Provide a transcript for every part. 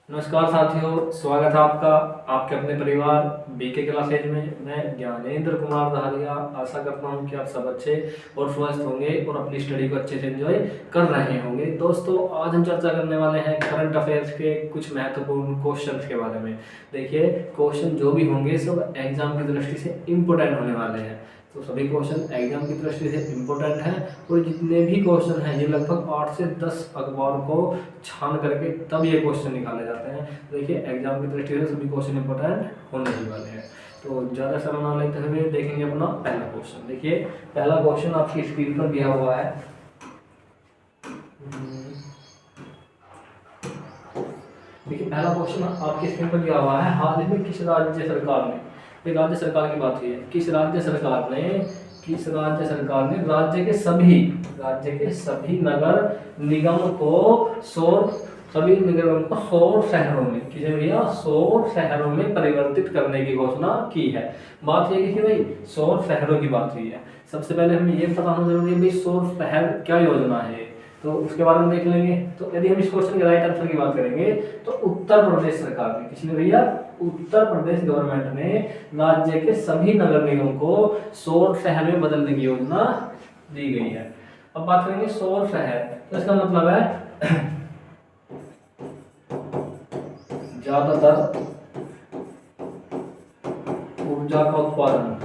नमस्कार साथियों, स्वागत है आपका आपके अपने परिवार बीके क्लासेज में। मैं ज्ञानेंद्र कुमार दहारिया आशा करता हूं कि आप सब अच्छे और स्वस्थ होंगे और अपनी स्टडी को अच्छे से एंजॉय कर रहे होंगे। दोस्तों, आज हम चर्चा करने वाले हैं करंट अफेयर्स के कुछ महत्वपूर्ण क्वेश्चंस के बारे में। देखिए, क्वेश्चन जो भी होंगे सब एग्जाम की दृष्टि से इम्पोर्टेंट होने वाले हैं। तो सभी क्वेश्चन एग्जाम की दृष्टि से इम्पोर्टेंट हैं और जितने भी क्वेश्चन हैं ये लगभग 8 से 10 अखबार को छान करके तब ये क्वेश्चन निकाले जाते हैं। देखिए, एग्जाम की दृष्टि से सभी क्वेश्चन इंपॉर्टेंट होने ही वाले हैं। तो ज़्यादा समय ना लेते हुए देखेंगे अपना पहला क्वेश्चन। देखिए, पहला क्वेश्चन आपकी स्क्रीन पर दिया हुआ है। देखिए, पहला क्वेश्चन आपकी स्क्रीन पर दिया हुआ है। हाल ही में किस राज्य सरकार ने, राज्य सरकार की बात हुई है, किस राज्य सरकार ने राज्य के सभी नगर निगम को सौर शहरों में सौर शहरों में परिवर्तित करने की घोषणा की है। बात ये कि भाई सौर शहरों की बात हुई है। सबसे पहले हमें ये पता होना जरूरी है भाई सौर शहर क्या योजना है, तो उसके बारे में देख लेंगे। तो यदि हम इस क्वेश्चन के राइट आंसर की बात करेंगे तो उत्तर प्रदेश सरकार ने, किसने भैया, उत्तर प्रदेश गवर्नमेंट ने राज्य के सभी नगर निगम को सौर शहर में बदलने की योजना दी गई है। अब बात करेंगे सौर शहर, तो इसका मतलब है ज्यादातर ऊर्जा का उत्पादन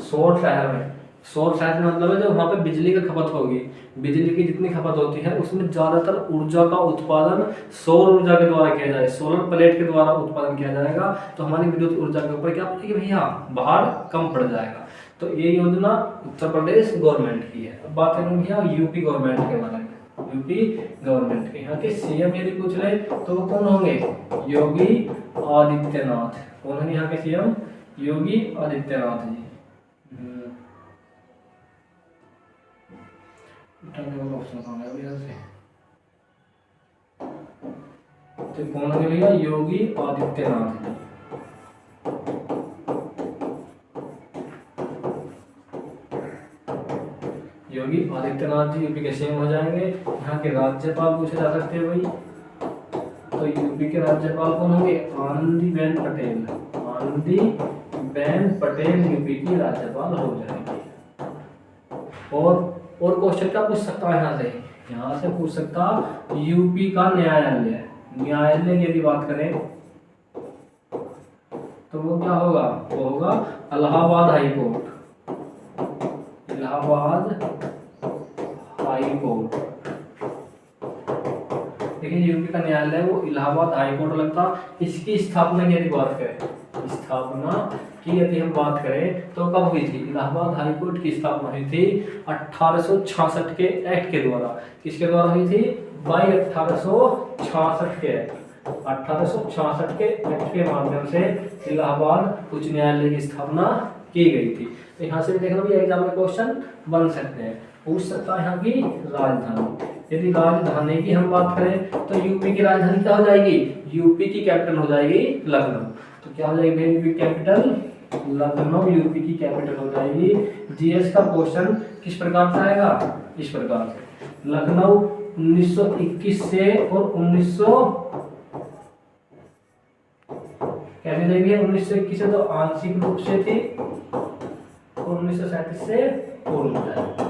सौर शहर में। सौर शहर का मतलब है जो वहां पे बिजली की खपत होगी, बिजली की जितनी खपत होती है उसमें ज्यादातर ऊर्जा का उत्पादन सौर ऊर्जा के द्वारा किया जाए, सोलर प्लेट के द्वारा उत्पादन किया जाएगा। तो हमारी विद्युत ऊर्जा के ऊपर क्या पड़ेगी भैया, भार कम पड़ जाएगा। तो ये योजना उत्तर प्रदेश गवर्नमेंट की है। अब बात करेंगे भैया यूपी गवर्नमेंट के बारे में। यूपी गवर्नमेंट के यहाँ के सीएम यदि पूछ ले तो वो कौन होंगे, योगी आदित्यनाथ। कौन है यहाँ के सीएम, योगी आदित्यनाथ जी। ऑप्शन कौन है भैया से, तो कौन है भैया, योगी आदित्यनाथ जी। योगी आदित्यनाथ जी यूपी के सीएम हो जाएंगे। यहाँ के राज्यपाल पूछे जा सकते हैं भाई, तो यूपी के राज्यपाल कौन होंगे, आनंदीबेन पटेल। आनंदीबेन पटेल यूपी की राज्यपाल हो जाएंगे। और क्वेश्चन क्या पूछ सकता है यहाँ से पूछ सकता यूपी का न्यायालय की यदि बात करें तो वो क्या होगा, वो होगा Allahabad high court. Allahabad high court. देखिए, यूपी का न्यायालय वो इलाहाबाद हाई कोर्ट लगता। इसकी स्थापना की यदि बात करें, यदि हम बात करें तो कब हुई थी, इलाहाबाद हाई कोर्ट की स्थापना हुई थी 1866 के एक्ट के द्वारा। किसके द्वारा हुई थी भाई, 1866 के एक्ट। 1866 के एक्ट के माध्यम से इलाहाबाद उच्च न्यायालय की स्थापना की गई थी। तो यहाँ से भी देखना भी एग्जाम में क्वेश्चन बन सकते हैं, पूछ सकता है यहाँ की राजधानी। यदि राजधानी की हम बात करें तो यूपी की राजधानी क्या हो जाएगी, यूपी की कैपिटल हो जाएगी लखनऊ। तो क्या हो जाएगी यूपी कैपिटल लखनऊ, यूपी की कैपिटल हो जाएगी। जीएस का क्वेश्चन किस प्रकार से आएगा, इस प्रकार से, लखनऊ 1921 से और 1921 से तो आंशिक रूप से थी और 1937 से पूर्ण हो जाएगा।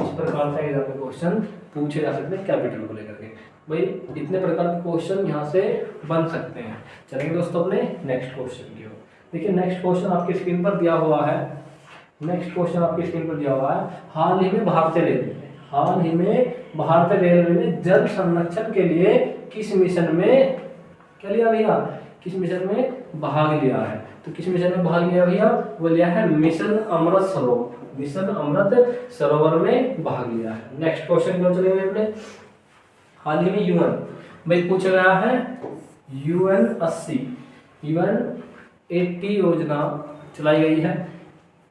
इस प्रकार से एग्जाम में क्वेश्चन पूछे जा सकते हैं कैपिटल को लेकर के। भाई इतने प्रकार के क्वेश्चन यहाँ से बन सकते हैं। चलेंगे दोस्तों अपने नेक्स्ट क्वेश्चन की ओर। देखिए, नेक्स्ट क्वेश्चन आपकी स्क्रीन पर दिया हुआ है। हाल ही में भारतीय रेलवे ने जल संरक्षण के लिए किस मिशन में क्या लिया भैया, किस मिशन में भाग लिया है। तो किस मिशन में भाग लिया भैया, वो लिया है मिशन अमृत सरोवर में भाग लिया है। नेक्स्ट क्वेश्चन क्यों चले हुए अपने, हाल ही में यूएन भाई पूछा गया है, यूएन 80 योजना चलाई गई है,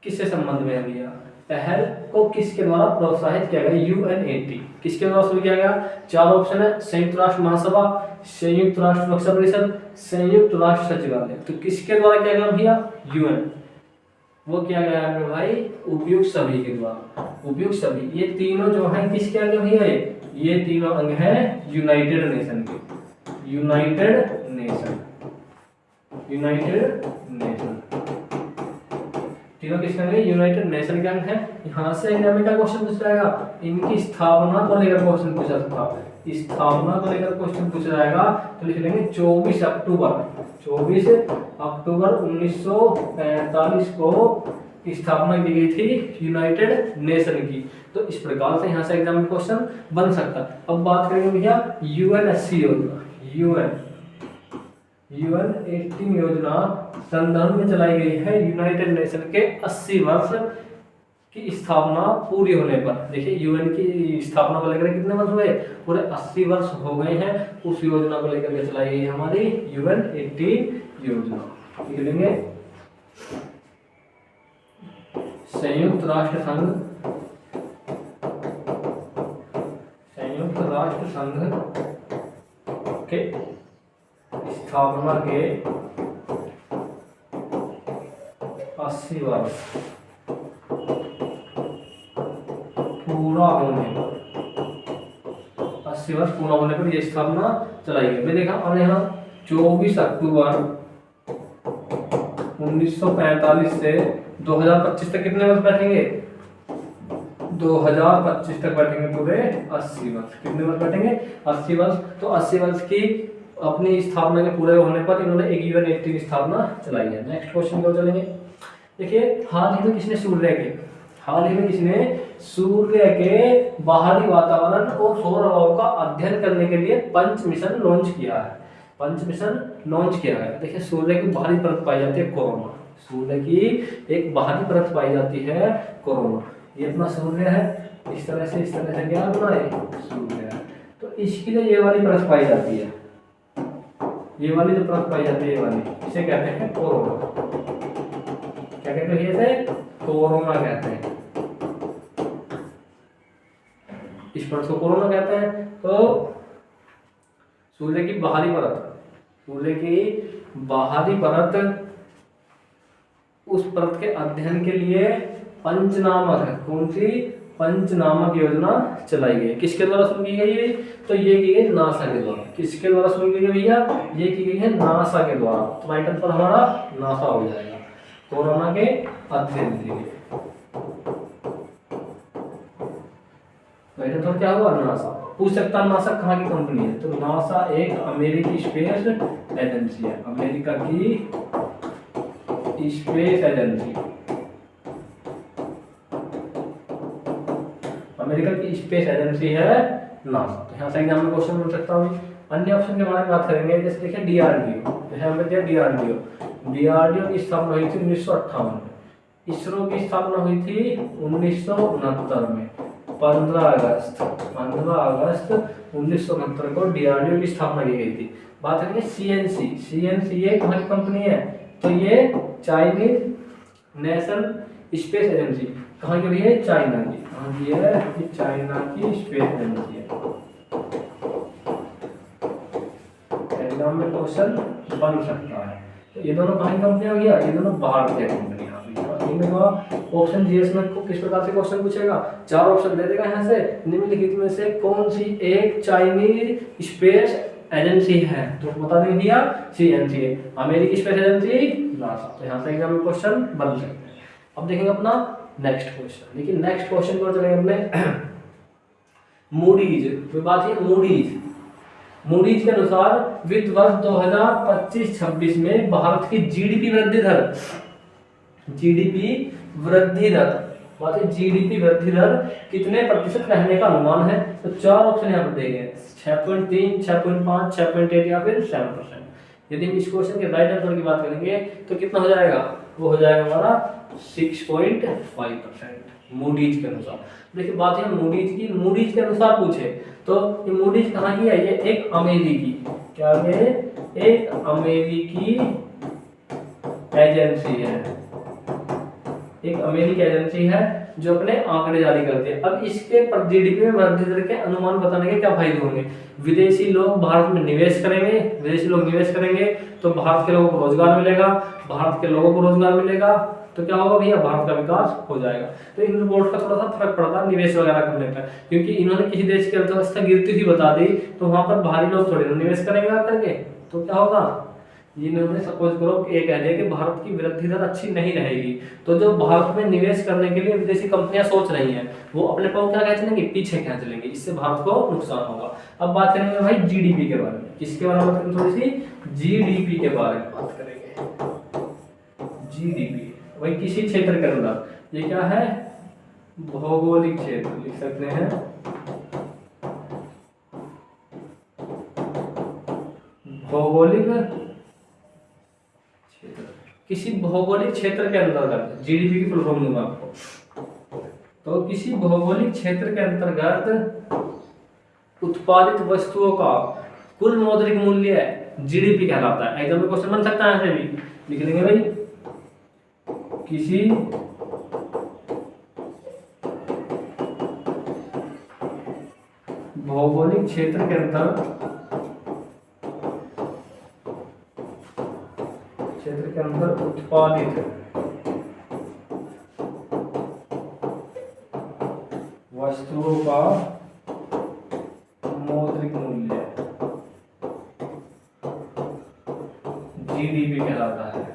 किससे संबंध में है भैया, पहल को किसके द्वारा प्रोत्साहित किया गया, यूएन 80 किसके द्वारा शुरू किया गया। चार ऑप्शन है, संयुक्त राष्ट्र महासभा, संयुक्त राष्ट्र सुरक्षा परिषद, संयुक्त राष्ट्र सचिवालय। तो किसके द्वारा किया गया भैया, यूएन वो किया गया है मेरे भाई उपयुक्त सभी के द्वारा। उपयुक्त सभी ये तीनों जो है किसके अंग भी है, ये तीनों अंग है यूनाइटेड नेशन के। यूनाइटेड नेशन, यूनाइटेड नेशन तीनों किसके अंग है, यूनाइटेड नेशन के अंग है। यहाँ से एग्जाम में क्या क्वेश्चन पूछा जाएगा, इनकी स्थापना को लेकर क्वेश्चन पूछा था। स्थापना को लेकर क्वेश्चन पूछा जाएगा तो लिख लेंगे 24 अक्टूबर 1945 को स्थापना की गई थी यूनाइटेड नेशन की। तो इस प्रकार से यहाँ से एग्जाम में क्वेश्चन बन सकता है। अब बात करेंगे भैया यूएनएससी योजना। यूएन 18 योजना संदर्भ में चलाई गई है यूनाइटेड नेशन के 80 वर्ष की स्थापना पूरी होने पर। देखिए यूएन की स्थापना को लेकर कितने वर्ष हुए, पूरे 80 वर्ष हो गए हैं। उस योजना को लेकर के चलाई गई है हमारी यूएन 18 योजना। लिख लेंगे संयुक्त राष्ट्र संघ के स्थापना के 80 वर्ष पूरा होने पर, 80 वर्ष पूरा होने पर यह स्थापना चलाई गई। देखा हमने यहाँ 24 अक्टूबर 1945 से 2025 तक कितने वर्ष बैठेंगे, 2025 तक बैठेंगे पूरे 80 वर्ष। कितने वर्ष बैठेंगे, 80 वर्ष। तो 80 वर्ष की अपनी स्थापना के पूरे होने पर इन्होंने एक यूएन 18 की स्थापना चलाई है। नेक्स्ट क्वेश्चन को चलेंगे। देखिए हाल ही में किसने सूर्य के बाहरी वातावरण और सौर हवाओं का अध्ययन करने के लिए पंच मिशन लॉन्च किया है। देखिए सूर्य की बाहरी परत पाई जाती है कोरोना, सूर्य की एक बाहरी परत पाई जाती है कोरोना। ये अपना सूर्य है, इस तरह से क्या अपना है सूर्य है। तो इसकी जो ये वाली परत पाई जाती है, ये वाली जो परत पाई जाती है, ये वाली इसे कहते हैं कोरोना। क्या कहते हैं इसे, कोरोना कहते हैं। इस परत को कोरोना कहते हैं। तो सूर्य की बाहरी परत, उस परत के अध्ययन के लिए पंचनामक योजना चलाई गई। किसके द्वारा शुरू की गई है, तो ये की गई नासा के द्वारा। किसके द्वारा शुरू की गई भैया, ये की गई है नासा के द्वारा। तो टाइटल पर हमारा नासा हो जाएगा, कोरोना के अध्ययन के लिए। टाइटल पर क्या हुआ, नासा। पूछ सकता है नासा कहाँ की कंपनी है, तो नासा एक अमेरिकी स्पेस एजेंसी है। अमेरिका की स्पेस एजेंसी, अमेरिका की स्पेस एजेंसी है नासा। तो यहाँ से एग्जाम में क्वेश्चन बन सकता है। अन्य ऑप्शन के बारे में बात करेंगे, जैसे देखिए डीआरडीओ। डीआरडीओ की स्थापना हुई थी 1958 में। इसरो की स्थापना हुई थी 1969 में। 15 अगस्त 1969 को डीआरडीओ की स्थापना की गई थी। बात करेंगे सीएनसी ये कहाँ की कंपनी है, तो ये चाइनीज नेशन स्पेस एजेंसी। कहाँ की है, चाइना की। ये है चाइना की स्पेस एजेंसी है। एग्जाम में क्वेश्चन बन सकता है। तो ये दोनों कहाँ की कंपनियां हो गया, ये दोनों भारतीय कंपनियां। ऑप्शन जीएस में किस प्रकार से क्वेश्चन पूछेगा, 4 ऑप्शन दे देगा यहाँ से, निम्नलिखित में से कौन सी एक चाइनीज स्पेस एजेंसी है, तो बता देंगे भैया सीएनसी है, अमेरिकी स्पेस एजेंसी नासा। तो यहाँ से एग्जाम में क्वेश्चन बन सकते हैं। अब देखेंगे अपना नेक्स्ट क्वेश्चन। देखिए नेक्स्ट क्वेश्चन को चलेंगे अपने मूडीज। बात है मूडीज के अनुसार वित्त वर्ष 2025-26 में भारत की जीडीपी वृद्धि दर बात है जीडीपी वृद्धि दर कितने प्रतिशत रहने का अनुमान है, तो 4 ऑप्शन यहाँ पर देंगे, 6.3, 6.5, 6.8 या फिर 7%। यदि हम इस क्वेश्चन के राइट आंसर की बात करेंगे तो कितना हो जाएगा, वो हो जाएगा हमारा 6.5% मूडीज के अनुसार। देखिए बात है मूडीज के अनुसार पूछे तो ये मूडीज कहाँ की है, ये एक अमेरिकी, क्या है, एक अमेरिकी एजेंसी है, एक अमेरिकी एजेंसी है जो अपने आंकड़े जारी करती है। अब इसके पर जीडीपी में वृद्धि दर के अनुमान बताने के क्या फायदे होंगे, विदेशी लोग भारत में निवेश करेंगे, तो भारत के लोगों को रोजगार मिलेगा, तो क्या होगा भैया, भारत का विकास हो जाएगा। तो इन रिपोर्ट का थोड़ा सा फर्क पड़ता है निवेश वगैरह करने पर, क्योंकि इन्होंने किसी देश की अर्थव्यवस्था गिरती हुई बता दी तो वहां पर बाहरी लोग थोड़ी निवेश करेंगे आकर के, तो क्या होगा, इन्होंने सपोज करो कि ये कह दिया कि भारत की वृद्धि दर अच्छी नहीं रहेगी, तो जो भारत में निवेश करने के लिए विदेशी कंपनियां सोच रही हैं वो अपने पाँव क्या खींच लेंगे, पीछे खींच लेंगे, इससे भारत को नुकसान होगा। अब बात करेंगे भाई जीडीपी के बारे में, किसके बारे में बात करेंगे, थोड़ी सी जीडीपी के बारे में बात करेंगे। जीडीपी भाई किसी क्षेत्र के अंदर, ये क्या है, भौगोलिक क्षेत्र लिख सकते हैं, भौगोलिक क्षेत्र, किसी भौगोलिक क्षेत्र के अंतर्गत, जीडीपी की फुल फॉर्म दूंगा आपको, तो किसी भौगोलिक क्षेत्र के अंतर्गत उत्पादित वस्तुओं का कुल मौद्रिक मूल्य जीडीपी कहलाता है। एग्जाम में क्वेश्चन बन सकता है, ऐसे भी लिख लेंगे भाई, किसी भौगोलिक क्षेत्र के अंदर उत्पादित वस्तुओं का मौद्रिक मूल्य जीडीपी कहलाता है।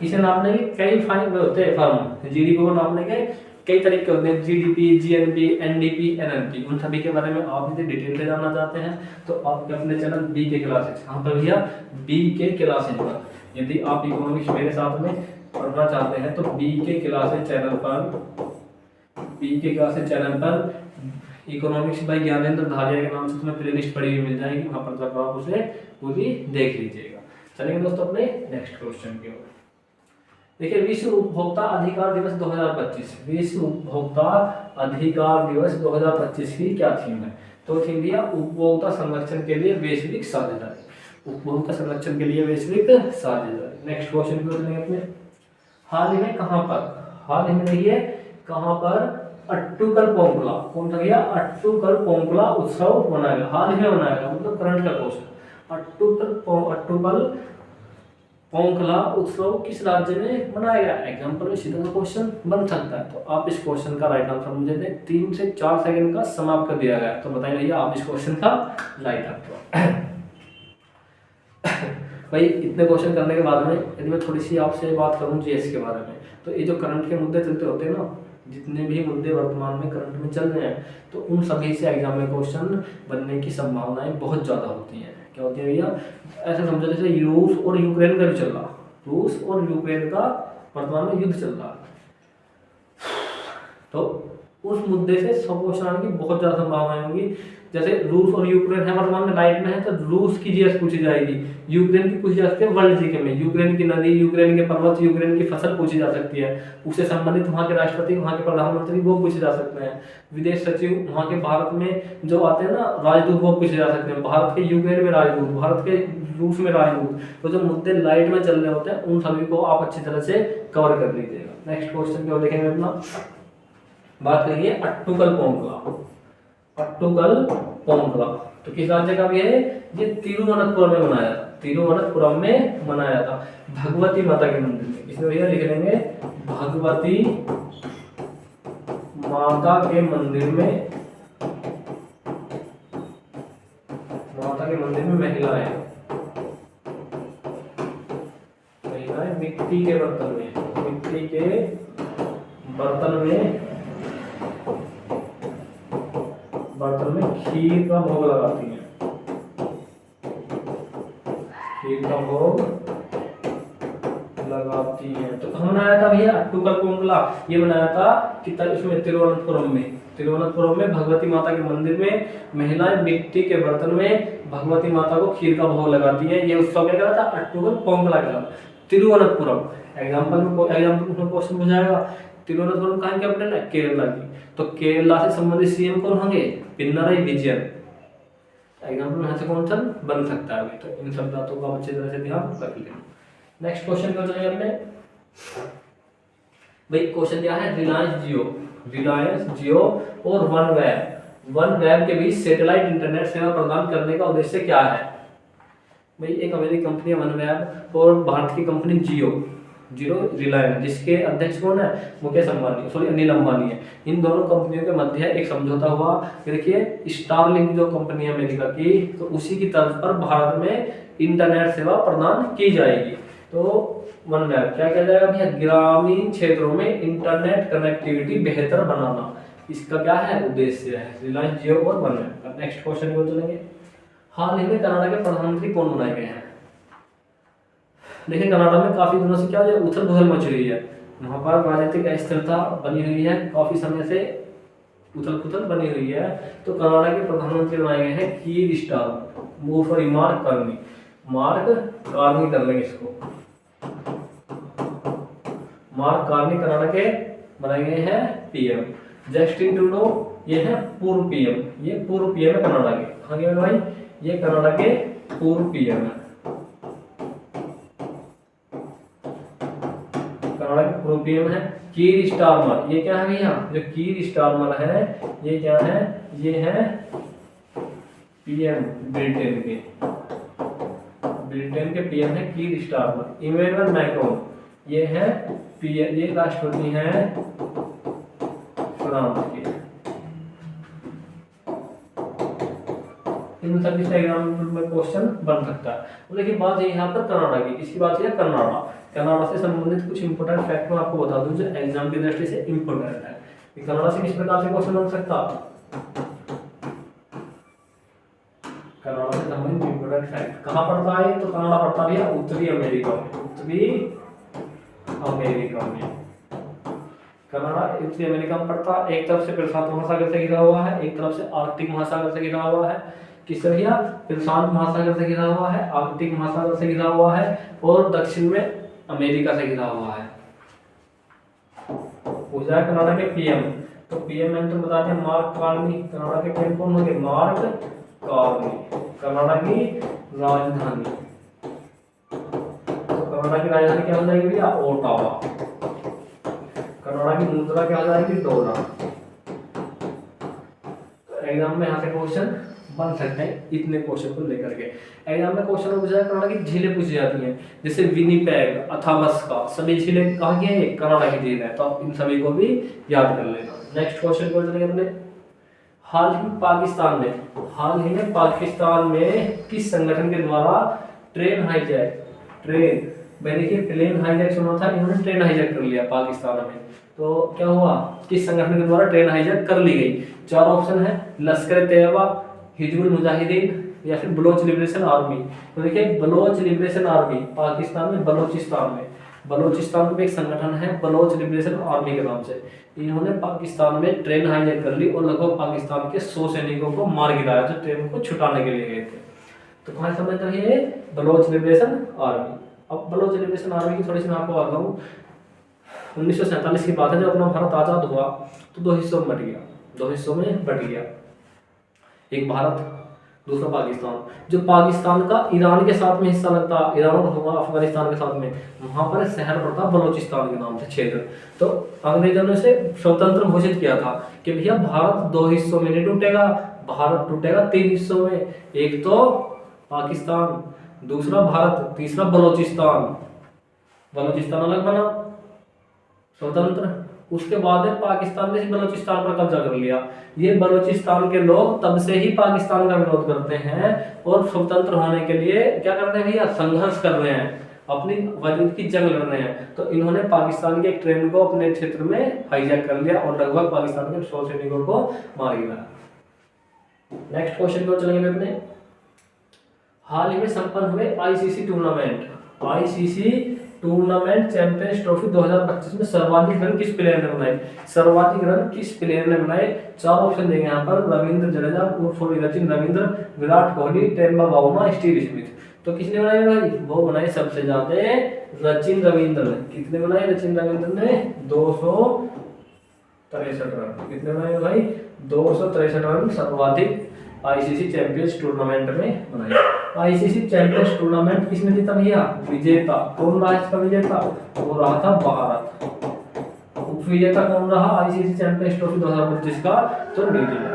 इसे नापने के कई फाइन होते हैं, फॉर्म जीडीपी को नापने के कई तरीके होते हैं, जीडीपी, जीएनपी, एनडीपी, एनएनपी, उन सभी के बारे में आप यदि डिटेल से जानना चाहते हैं तो आप अपने चैनल बी के क्लासेज, कहाँ पर भैया, बी के क्लासेज पर, यदि आप इकोनॉमिक्स मेरे साथ में पढ़ना चाहते हैं तो बी के क्लासेज चैनल पर इकोनॉमिक्स बाय ज्ञानेंद्र धारिया के नाम से तुम्हें प्लेलिस्ट पड़ी हुई मिल जाएगी, वहां पर जाकर आप उसे पूरी देख लीजिएगा। चलेंगे दोस्तों अपने नेक्स्ट क्वेश्चन की ओर। देखिए, विश्व उपभोक्ता अधिकार दिवस 2025, विश्व उपभोक्ता अधिकार दिवस 2025 की क्या थीम है, तो थीम दिया उपभोक्ता संरक्षण के लिए वैश्विक साझेदारी, उपभोक्ता संरक्षण के लिए वैश्विक साझेदारी। नेक्स्ट क्वेश्चन की ओर चलेंगे अपने। हाल ही में कहां पर, हाल ही में देखिए कहां पर अट्टुकल पोंगला, कौन सा गया, अट्टुकल पोंगला उत्सव मनाया गया, हाल ही में मनाया गया, मतलब करंट का क्वेश्चन। अट्टुकल पोंगला उत्सव किस राज्य में मनाया गया, एग्जाम्पल में सीधा सा क्वेश्चन बन सकता है। तो आप इस क्वेश्चन का राइट आंसर मुझे दें, 3 से 4 सेकंड का समाप्त कर दिया गया, तो बताइए भैया आप इस क्वेश्चन का राइट आंसर। भाई इतने क्वेश्चन करने के बाद में यदि मैं थोड़ी सी आपसे बात करूं जीएस के बारे में, तो ये जो करंट के मुद्दे चलते होते हैं ना, जितने भी मुद्दे वर्तमान में करंट में चल रहे हैं, तो उन सभी से एग्जाम में क्वेश्चन बनने की संभावनाएं बहुत ज़्यादा होती हैं। क्या होती है भैया, ऐसे समझो जैसे रूस और यूक्रेन का भी चल रहा, रूस और यूक्रेन का वर्तमान में युद्ध चल रहा, तो उस मुद्दे से सब क्वेश्चन आने की बहुत ज़्यादा संभावनाएं होंगी। जैसे रूस और यूक्रेन है वर्तमान में लाइट में है, तो रूस की जीएस पूछी जाएगी, यूक्रेन की पूछी जा सकती है वर्ल्ड जीके में, यूक्रेन की नदी, यूक्रेन के पर्वत, यूक्रेन की फसल पूछी जा सकती है, उससे संबंधित वहाँ के राष्ट्रपति, वहाँ के प्रधानमंत्री वो पूछे जा सकते हैं, विदेश सचिव वहाँ के भारत में जो आते हैं ना राजदूत, वो पूछे जा सकते हैं, भारत के यूक्रेन में राजदूत, भारत के रूस में राजदूत। तो जो मुद्दे लाइट में चल रहे होते हैं उन सभी को आप अच्छी तरह से कवर कर लीजिएगा। नेक्स्ट क्वेश्चन की ओर देखेंगे अपना, बात करेंगे अट्टुकल पोंगला। अट्टुकल पोंगला तो किस राज्य का भी है, ये तिरुवनंतपुरम में मनाया था, तिरुवनंतपुरम में मनाया था, भगवती माता के मंदिर में। इसमें भैया लिख लेंगे भगवती माता के मंदिर में, माता के मंदिर में महिलाएं मिट्टी के बर्तन में, मिट्टी के बर्तन में खीर का भोग लगाती हैं, खीर का भोग लगाती हैं। तो कहाँ बनाया था भैया, अट्टुकल पोंगला, ये बनाया था उसमें तिरुवनंतपुरम में भगवती माता के मंदिर में महिलाएं मिट्टी के बर्तन में भगवती माता को खीर का भोग लगाती है। ये उत्सव क्या कहलाता था, अट्टुकल पोंगला कहलाता, तिरुवनंतपुरम। एग्जाम्पल में क्वेश्चन पूछाएगा, तिरुवनंतपुरम कहाँ की कैपिटल है, केरला की, तो केरला से संबंधित सीएम कौन होंगे, पिनराई विजयन। एग्जाम्पल यहाँ से कौन सा बन सकता है, तो इन सब बातों का अच्छी तरह से ध्यान रख लेना। नेक्स्ट क्वेश्चन क्या चलेगा अपने, भाई क्वेश्चन क्या है, रिलायंस जियो और वन वेब के बीच सैटेलाइट इंटरनेट सेवा प्रदान करने का उद्देश्य क्या है। भाई एक अमेरिकी कंपनी है वनवेब और भारत की कंपनी जियो रिलायंस, जिसके अध्यक्ष कौन है, मुकेश अंबानी, सॉरी अनिल अंबानी है। इन दोनों कंपनियों के मध्य एक समझौता हुआ। देखिए स्टारलिंक जो कंपनी है अमेरिका की, तो उसी की तर्ज पर भारत में इंटरनेट सेवा प्रदान की जाएगी। तो वनवेब क्या किया जाएगा भैया, ग्रामीण क्षेत्रों में इंटरनेट कनेक्टिविटी बेहतर बनाना, इसका क्या है उद्देश्य है, रिलायंस जियो और वनवेब। नेक्स्ट क्वेश्चन को चलेंगे। हाल ही में कनाडा के प्रधानमंत्री कौन बनाए गए हैं। देखिए कनाडा में काफी दिनों से क्या हो उथल पुथल मच रही है, वहाँ पर राजनीतिक अस्थिरता बनी हुई है, काफी समय से उथल पुथल बनी हुई है। तो कनाडा के प्रधानमंत्री बनाए गए हैं कीर स्टारमर, वो सॉरी मार्क कार्नी कर लेंगे इसको, मार्क कार्नी कनाडा के बनाए गए हैं पीएम। जस्टिन ट्रूडो ये है पूर्व पीएम, ये पूर्व पीएम है कनाडा के। आगे भाई ये कनाडा के पूर्व पीएम है, कनाडा के पूर्व पीएम है। कीर स्टारमर ये क्या है भैया, जो कीर स्टारमर है ये क्या है, ये है पीएम ब्रिटेन के पीएम है कीर स्टारमर। इमैनुअल मैक्रोन ये है पीएम, ये राष्ट्रपति है फ्रांस के। इन सभी से एग्जाम में क्वेश्चन बन सकता है। तो देखिए बात है यहाँ पर कनाडा की, किसकी बात है, कनाडा से संबंधित कुछ इंपोर्टेंट फैक्ट मैं आपको बता दूं जो एग्जाम की दृष्टि से इंपोर्टेंट है। कनाडा से किस प्रकार से क्वेश्चन बन सकता, कनाडा से संबंधित इंपोर्टेंट फैक्ट कहाँ पड़ता है, तो कनाडा पड़ता है उत्तरी अमेरिका में, कनाडा उत्तरी अमेरिका में पड़ता है। एक तरफ से प्रशांत महासागर से घिरा हुआ है, एक तरफ से आर्कटिक महासागर से घिरा हुआ है। किससे भैया, प्रशांत महासागर से घिरा हुआ है, आर्कटिक महासागर से घिरा हुआ है और दक्षिण में अमेरिका से घिरा हुआ है। पूछा है कनाडा के पीएम, तो पीएम मैंने तो बता दिया मार्क कार्नी। कनाडा के पीएम कौन होंगे, मार्क कार्नी। कनाडा की राजधानी, तो कनाडा की राजधानी क्या हो जाएगी भैया, ओटावा। कनाडा की मुद्रा क्या हो जाएगी, डॉलर। तो एग्जाम में यहाँ से क्वेश्चन बन सकते हैं इतने क्वेश्चन को लेकर के। एग्जाम में क्वेश्चन पूछा जाए कनाडा की झीलें पूछी जाती हैं, जैसे विनिपेग, अथामस्का, सभी झीलें कहाँ की है, कनाडा की झील है। तो आप इन सभी को भी याद कर लेना। नेक्स्ट क्वेश्चन को चलेंगे अपने। हाल ही में पाकिस्तान में किस संगठन के द्वारा ट्रेन हाईजैक, देखिए प्लेन हाईजैक सुना था, इन्होंने ट्रेन हाईजैक कर लिया पाकिस्तान में। तो क्या हुआ, किस संगठन के द्वारा ट्रेन हाईजैक कर ली गई। चार ऑप्शन है, लश्कर तैयबा, हिजबुल मुजाहिदीन या फिर बलोच लिबरेशन आर्मी। तो देखिए बलोच लिबरेशन आर्मी पाकिस्तान में बलोचिस्तान में एक संगठन है बलोच लिबरेशन आर्मी के नाम से। इन्होंने पाकिस्तान में ट्रेन हाईजैक कर ली और लगभग पाकिस्तान के 100 सैनिकों को मार गिराया जो ट्रेन को छुटाने के लिए गए थे। तो कहाँ समझ रही है, बलोच लिबरेशन आर्मी। अब बलोच लिबरेशन आर्मी की थोड़ी सी मैं आपको बता दूं, 1947 की बात है जब अपना भारत आजाद हुआ तो दो हिस्सों में बट गया, एक भारत दूसरा पाकिस्तान। जो पाकिस्तान का ईरान के साथ में हिस्सा लगता, ईरान और अफगानिस्तान के साथ में, वहां पर शहर पड़ता बलोचिस्तान के नाम से क्षेत्र। तो अंग्रेजों ने उसे स्वतंत्र घोषित किया था कि भैया भारत दो हिस्सों में नहीं टूटेगा, भारत टूटेगा 3 हिस्सों में, एक तो पाकिस्तान, दूसरा भारत, तीसरा बलोचिस्तान अलग बना स्वतंत्र। उसके बाद पाकिस्तान ने बलोचिस्तान पर कब्जा कर लिया। ये बलोचिस्तान के लोग तब से ही पाकिस्तान का विरोध करते हैं और स्वतंत्र होने के लिए क्या कर रहे हैं भैया, संघर्ष कर रहे हैं, अपनी वजूद की जंग लड़ रहे हैं। तो इन्होंने पाकिस्तान के एक ट्रेन को अपने क्षेत्र में हाईजैक कर लिया और लगभग पाकिस्तान के 100 सैनिकों को मार गिराया। नेक्स्ट क्वेश्चन को चलेंगे अपने। हाल ही में संपन्न हुए आईसीसी टूर्नामेंट चैंपियंस ट्रॉफी 2025 में सर्वाधिक रन किस प्लेयर ने बनाए। चार ऑप्शन देंगे यहाँ पर, Ravindra Jadeja, Sachin Ravindra, Virat Kohli, Temba Bouma, Steve Smith. तो किसने बनाए भाई, वो बनाए सबसे ज्यादा सचिन रविंद्र ने। कितने बनाए सचिन रविंद्र ने, 263 रन। कितने बनाए भाई, 263 रन सर्वाधिक आईसीसी चैंपियंस टूर्नामेंट में बनाए। आईसीसी चैंपियंस टूर्नामेंट किसने जीता भैया, विजेता कौन रहा इसका विजेता, वो रहा था भारत। उपविजेता कौन रहा आईसीसी चैंपियंस ट्रॉफी 2025 का, तो न्यूजीलैंड।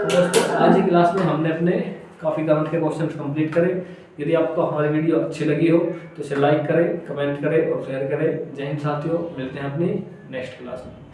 तो दोस्तों आज की क्लास में हमने अपने काफी करंट के क्वेश्चंस कंप्लीट करे। यदि आपको हमारी वीडियो अच्छी लगी हो तो इसे लाइक करें, कमेंट करें और शेयर करें। जय हिंद साथियों, मिलते हैं अपनी नेक्स्ट क्लास में।